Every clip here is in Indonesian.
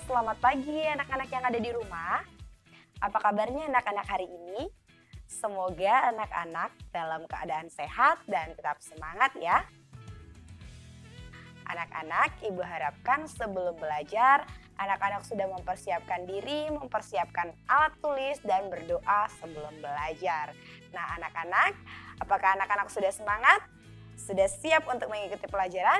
selamat pagi anak-anak yang ada di rumah. Apa kabarnya anak-anak hari ini? Semoga anak-anak dalam keadaan sehat dan tetap semangat ya. Anak-anak, Ibu harapkan sebelum belajar, anak-anak sudah mempersiapkan diri, mempersiapkan alat tulis dan berdoa sebelum belajar. Nah anak-anak, apakah anak-anak sudah semangat? Sudah siap untuk mengikuti pelajaran?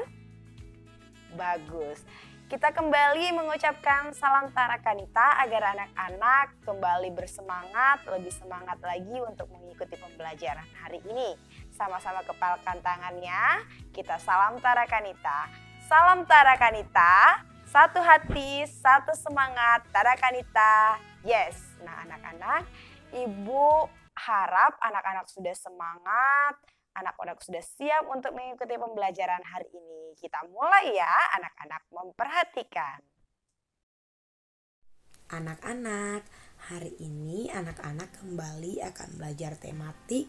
Bagus. Kita kembali mengucapkan salam Tarakanita agar anak-anak kembali bersemangat, lebih semangat lagi untuk mengikuti pembelajaran hari ini. Sama-sama kepalkan tangannya, kita salam Tarakanita. Salam Tarakanita, satu hati, satu semangat, Tarakanita. Yes. Nah anak-anak, Ibu harap anak-anak sudah semangat, anak-anak sudah siap untuk mengikuti pembelajaran hari ini. Kita mulai ya, anak-anak memperhatikan. Anak-anak, hari ini anak-anak kembali akan belajar tematik,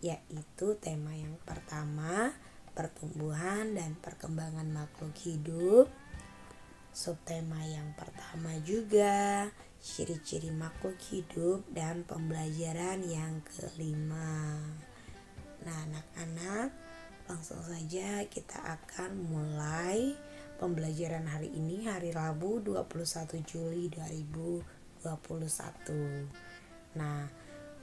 yaitu tema yang pertama, pertumbuhan dan perkembangan makhluk hidup. Subtema yang pertama juga, ciri-ciri makhluk hidup dan pembelajaran yang kelima. Nah anak-anak, langsung saja kita akan mulai pembelajaran hari ini, hari Rabu 21 Juli 2021. Nah,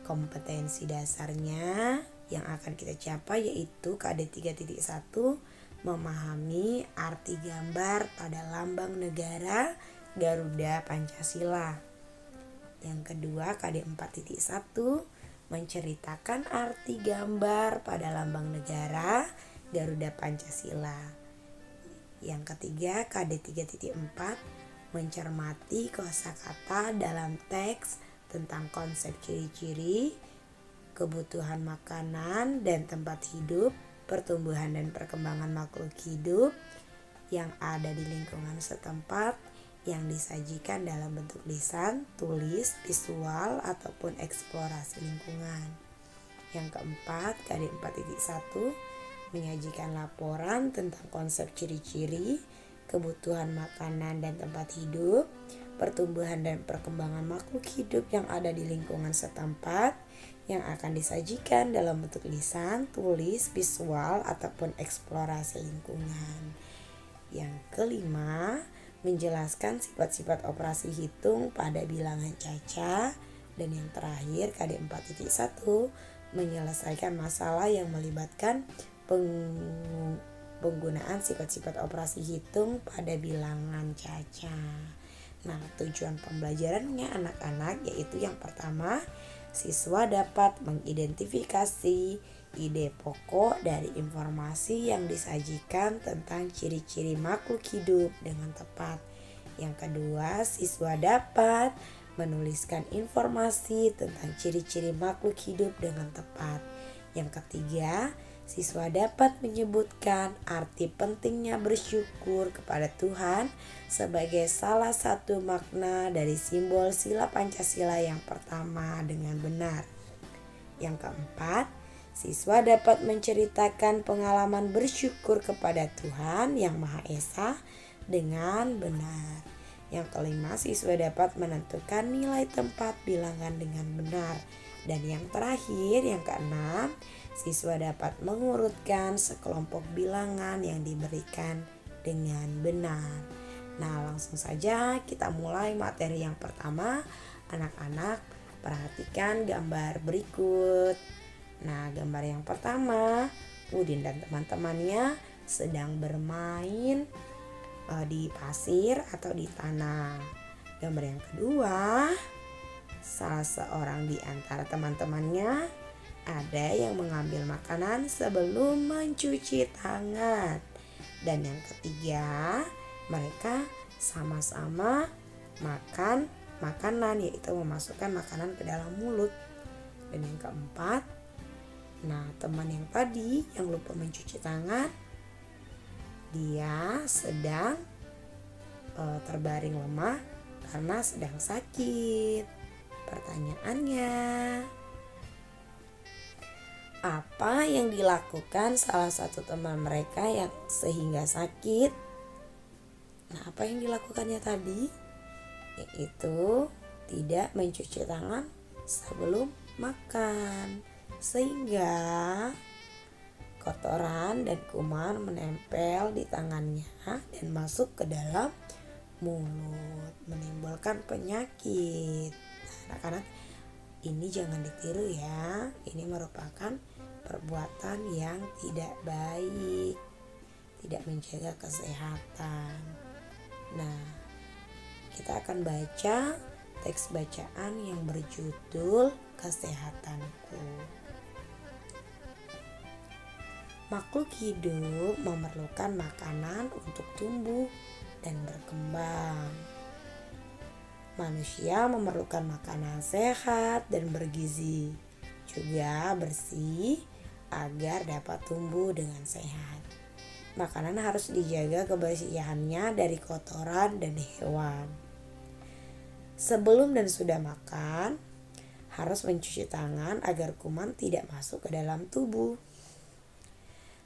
kompetensi dasarnya yang akan kita capai yaitu KD 3.1, memahami arti gambar pada lambang negara Garuda Pancasila. Yang kedua KD 4.1, menceritakan arti gambar pada lambang negara Garuda Pancasila. Yang ketiga KD 3.4, mencermati kosakata dalam teks tentang konsep ciri-ciri, kebutuhan makanan dan tempat hidup, pertumbuhan dan perkembangan makhluk hidup yang ada di lingkungan setempat, yang disajikan dalam bentuk lisan, tulis, visual, ataupun eksplorasi lingkungan. Yang keempat, KD 4.1, menyajikan laporan tentang konsep ciri-ciri, kebutuhan makanan dan tempat hidup, pertumbuhan dan perkembangan makhluk hidup yang ada di lingkungan setempat, yang akan disajikan dalam bentuk lisan, tulis, visual, ataupun eksplorasi lingkungan. Yang kelima, menjelaskan sifat-sifat operasi hitung pada bilangan caca. Dan yang terakhir KD 4.1, menyelesaikan masalah yang melibatkan penggunaan sifat-sifat operasi hitung pada bilangan caca. Nah, tujuan pembelajarannya anak-anak yaitu yang pertama, siswa dapat mengidentifikasi ide pokok dari informasi yang disajikan tentang ciri-ciri makhluk hidup dengan tepat. Yang kedua, siswa dapat menuliskan informasi tentang ciri-ciri makhluk hidup dengan tepat. Yang ketiga, siswa dapat menyebutkan arti pentingnya bersyukur kepada Tuhan sebagai salah satu makna dari simbol sila Pancasila yang pertama dengan benar. Yang keempat, siswa dapat menceritakan pengalaman bersyukur kepada Tuhan Yang Maha Esa dengan benar. Yang kelima, siswa dapat menentukan nilai tempat bilangan dengan benar. Dan yang terakhir, yang keenam, siswa dapat mengurutkan sekelompok bilangan yang diberikan dengan benar. Nah, langsung saja kita mulai materi yang pertama. Anak-anak, perhatikan gambar berikut. Nah, gambar yang pertama, Udin dan teman-temannya sedang bermain di pasir atau di tanah. Gambar yang kedua, salah seorang di antara teman-temannya ada yang mengambil makanan sebelum mencuci tangan. Dan yang ketiga, mereka sama-sama makan makanan, yaitu memasukkan makanan ke dalam mulut. Dan yang keempat, nah teman yang tadi yang lupa mencuci tangan, dia sedang terbaring lemah karena sedang sakit. Pertanyaannya, apa yang dilakukan salah satu teman mereka yang sehingga sakit? Nah, apa yang dilakukannya tadi? yaitu tidak mencuci tangan sebelum makan, sehingga kotoran dan kuman menempel di tangannya dan masuk ke dalam mulut, menimbulkan penyakit. Nah, anak-anak, ini jangan ditiru ya. Ini merupakan perbuatan yang tidak baik, tidak menjaga kesehatan. Nah, kita akan baca teks bacaan yang berjudul Kesehatanku. Makhluk hidup memerlukan makanan untuk tumbuh dan berkembang. Manusia memerlukan makanan sehat dan bergizi, juga bersih agar dapat tumbuh dengan sehat. Makanan harus dijaga kebersihannya dari kotoran dan hewan. Sebelum dan sudah makan, harus mencuci tangan agar kuman tidak masuk ke dalam tubuh.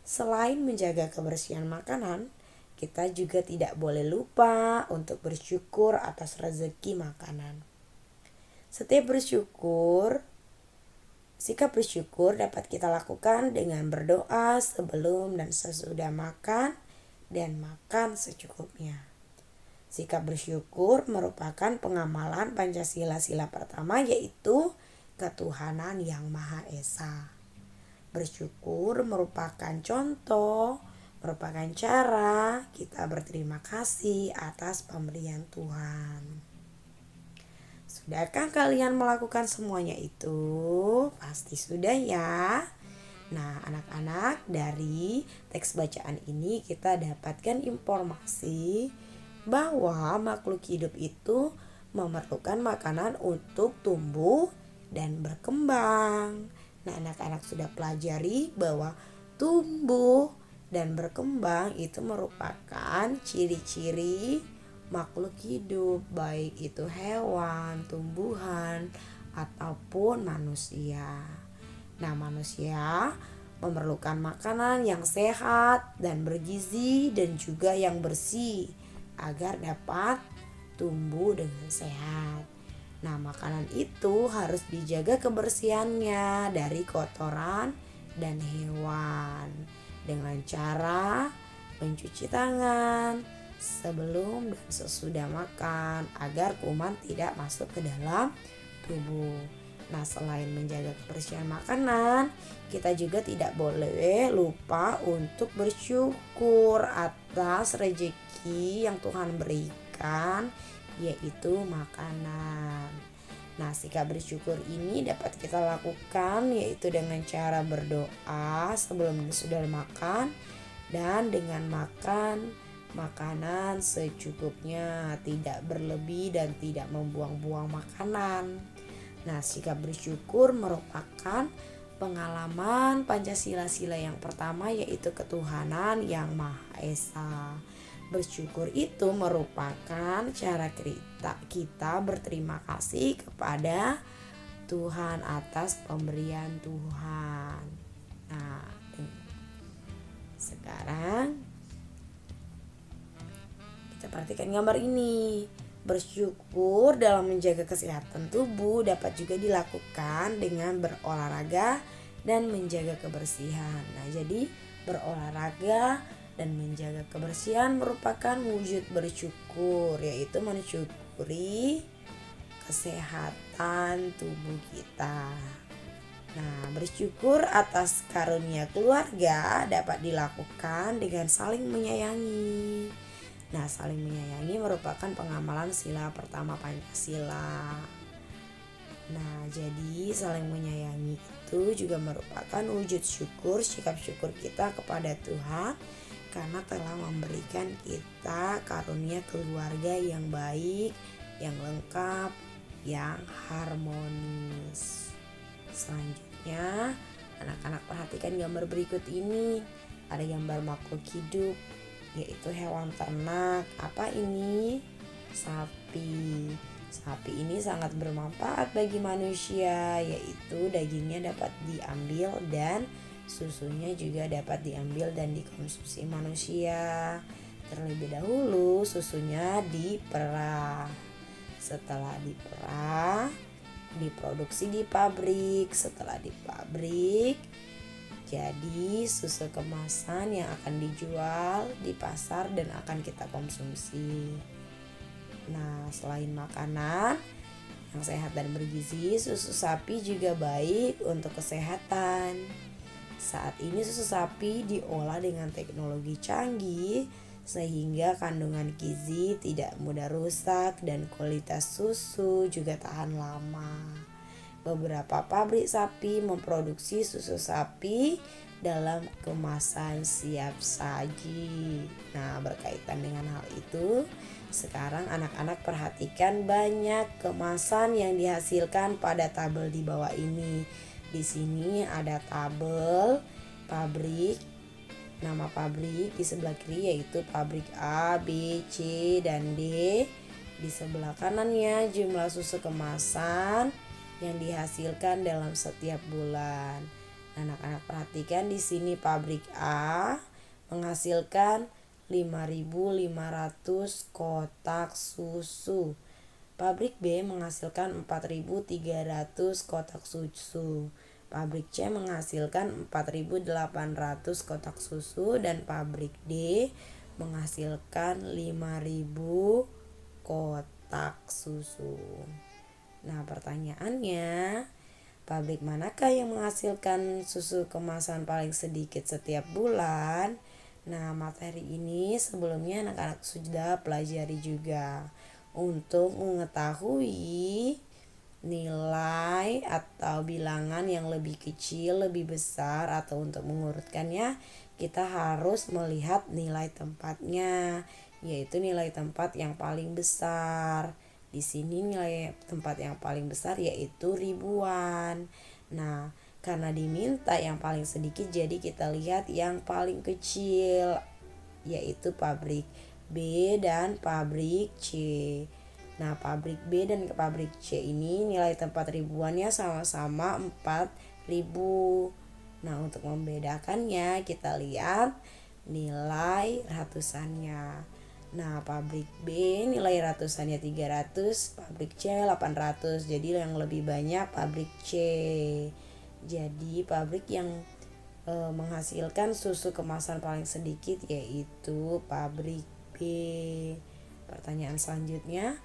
Selain menjaga kebersihan makanan, kita juga tidak boleh lupa untuk bersyukur atas rezeki makanan. Sikap bersyukur dapat kita lakukan dengan berdoa sebelum dan sesudah makan dan makan secukupnya. Sikap bersyukur merupakan pengamalan Pancasila sila pertama, yaitu ketuhanan yang Maha Esa. Bersyukur merupakan cara kita berterima kasih atas pemberian Tuhan. Sudahkah kalian melakukan semuanya itu? Pasti sudah ya. Nah, anak-anak, dari teks bacaan ini kita dapatkan informasi bahwa makhluk hidup itu memerlukan makanan untuk tumbuh dan berkembang. Nah, anak-anak sudah pelajari bahwa tumbuh dan berkembang itu merupakan ciri-ciri makhluk hidup, baik itu hewan, tumbuhan, ataupun manusia. Nah, manusia memerlukan makanan yang sehat dan bergizi dan juga yang bersih agar dapat tumbuh dengan sehat. Nah, makanan itu harus dijaga kebersihannya dari kotoran dan hewan dengan cara mencuci tangan sebelum dan sesudah makan agar kuman tidak masuk ke dalam tubuh. Nah, selain menjaga kebersihan makanan, kita juga tidak boleh lupa untuk bersyukur atas rezeki yang Tuhan berikan, yaitu makanan. Nah, sikap bersyukur ini dapat kita lakukan yaitu dengan cara berdoa sebelum dan sudah makan, dan dengan makan makanan secukupnya, tidak berlebih dan tidak membuang-buang makanan. Nah, sikap bersyukur merupakan pengalaman Pancasila sila yang pertama, yaitu ketuhanan yang Maha Esa. Bersyukur itu merupakan cara kita berterima kasih kepada Tuhan atas pemberian Tuhan. Nah, sekarang kita perhatikan gambar ini. Bersyukur dalam menjaga kesehatan tubuh dapat juga dilakukan dengan berolahraga dan menjaga kebersihan. Nah, jadi berolahraga dan menjaga kebersihan merupakan wujud bersyukur, yaitu mensyukuri kesehatan tubuh kita. Nah, bersyukur atas karunia keluarga dapat dilakukan dengan saling menyayangi. Nah, saling menyayangi merupakan pengamalan sila pertama Pancasila. Nah, jadi saling menyayangi itu juga merupakan wujud syukur, sikap syukur kita kepada Tuhan karena telah memberikan kita karunia keluarga yang baik, yang lengkap, yang harmonis. Selanjutnya, anak-anak perhatikan gambar berikut ini. Ada gambar makhluk hidup, yaitu hewan ternak. Apa ini? Sapi. Sapi ini sangat bermanfaat bagi manusia, yaitu dagingnya dapat diambil dan susunya juga dapat diambil dan dikonsumsi manusia. Terlebih dahulu susunya diperah. Setelah diperah, diproduksi di pabrik. Setelah di pabrik, jadi susu kemasan yang akan dijual di pasar dan akan kita konsumsi. Nah, selain makanan yang sehat dan bergizi, susu sapi juga baik untuk kesehatan. Saat ini susu sapi diolah dengan teknologi canggih sehingga kandungan gizi tidak mudah rusak dan kualitas susu juga tahan lama. Beberapa pabrik sapi memproduksi susu sapi dalam kemasan siap saji. Nah, berkaitan dengan hal itu, sekarang anak-anak perhatikan banyak kemasan yang dihasilkan pada tabel di bawah ini. Di sini ada tabel pabrik, nama pabrik di sebelah kiri yaitu pabrik A, B, C, dan D. Di sebelah kanannya jumlah susu kemasan yang dihasilkan dalam setiap bulan. Anak-anak perhatikan di sini pabrik A menghasilkan 5.500 kotak susu. Pabrik B menghasilkan 4.300 kotak susu. Pabrik C menghasilkan 4.800 kotak susu dan pabrik D menghasilkan 5.000 kotak susu. Nah, pertanyaannya, pabrik manakah yang menghasilkan susu kemasan paling sedikit setiap bulan? Nah, materi ini sebelumnya anak-anak sudah pelajari juga. Untuk mengetahui nilai atau bilangan yang lebih kecil, lebih besar, atau untuk mengurutkannya, kita harus melihat nilai tempatnya, yaitu nilai tempat yang paling besar. Di sini nilai tempat yang paling besar yaitu ribuan. Nah, karena diminta yang paling sedikit, jadi kita lihat yang paling kecil, yaitu pabrik B dan pabrik C. Nah, pabrik B dan pabrik C ini nilai tempat ribuannya sama-sama 4.000. Nah, untuk membedakannya kita lihat nilai ratusannya. Nah, pabrik B nilai ratusannya 300, pabrik C 800. Jadi yang lebih banyak pabrik C. Jadi pabrik yang menghasilkan susu kemasan paling sedikit yaitu pabrik B. Pertanyaan selanjutnya,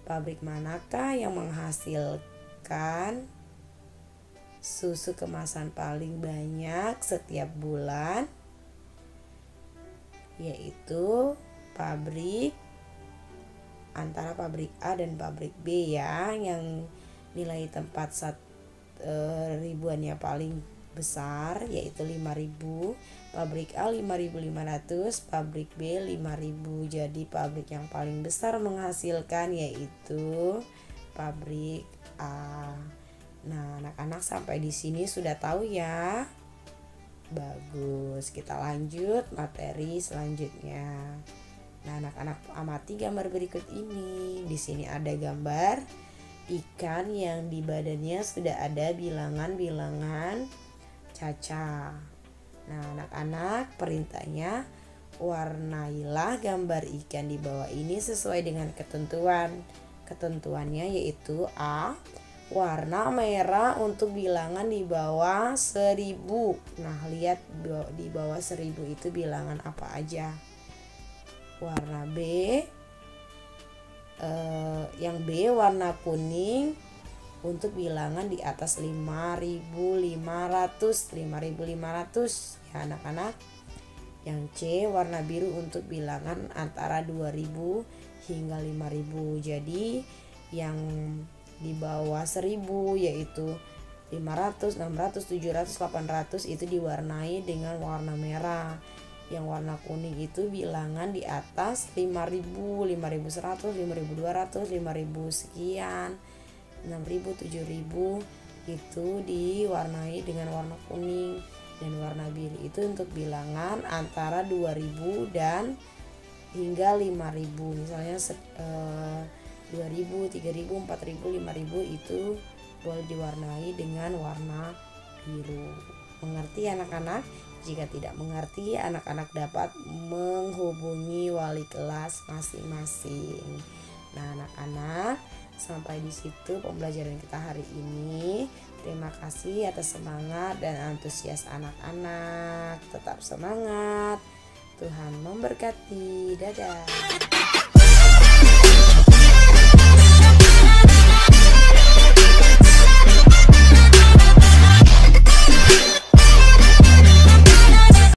pabrik manakah yang menghasilkan susu kemasan paling banyak setiap bulan? Yaitu antara pabrik A dan pabrik B ya, yang nilai tempat ribuannya paling besar yaitu 5.000. Pabrik A 5.500, pabrik B 5.000. Jadi pabrik yang paling besar menghasilkan yaitu pabrik A. Nah, anak-anak sampai di sini sudah tahu ya. Bagus, kita lanjut materi selanjutnya. Nah, anak-anak amati gambar berikut ini. Di sini ada gambar ikan yang di badannya sudah ada bilangan-bilangan caca. Nah, anak-anak, perintahnya warnailah gambar ikan di bawah ini sesuai dengan ketentuan. Ketentuannya yaitu A, warna merah untuk bilangan di bawah 1.000. Nah, lihat di bawah 1.000 itu bilangan apa aja. Warna B, yang B warna kuning untuk bilangan di atas 5.500 ya anak-anak. Yang C warna biru untuk bilangan antara 2.000 hingga 5.000. Jadi yang di bawah 1.000 yaitu 500, 600, 700, 800 itu diwarnai dengan warna merah. Yang warna kuning itu bilangan di atas 5.000, 5.100, 5.200, 5.000 sekian, 6.000, 7.000 itu diwarnai dengan warna kuning. Dan warna biru itu untuk bilangan antara 2.000 dan hingga 5.000. Misalnya 2.000, 3.000, 4.000, 5.000 itu boleh diwarnai dengan warna biru. Mengerti anak-anak? Jika tidak mengerti, anak-anak dapat menghubungi wali kelas masing-masing. Nah, anak-anak, Sampai di situ pembelajaran kita hari ini. Terima kasih atas semangat dan antusias anak-anak. Tetap semangat. Tuhan memberkati. Dadah.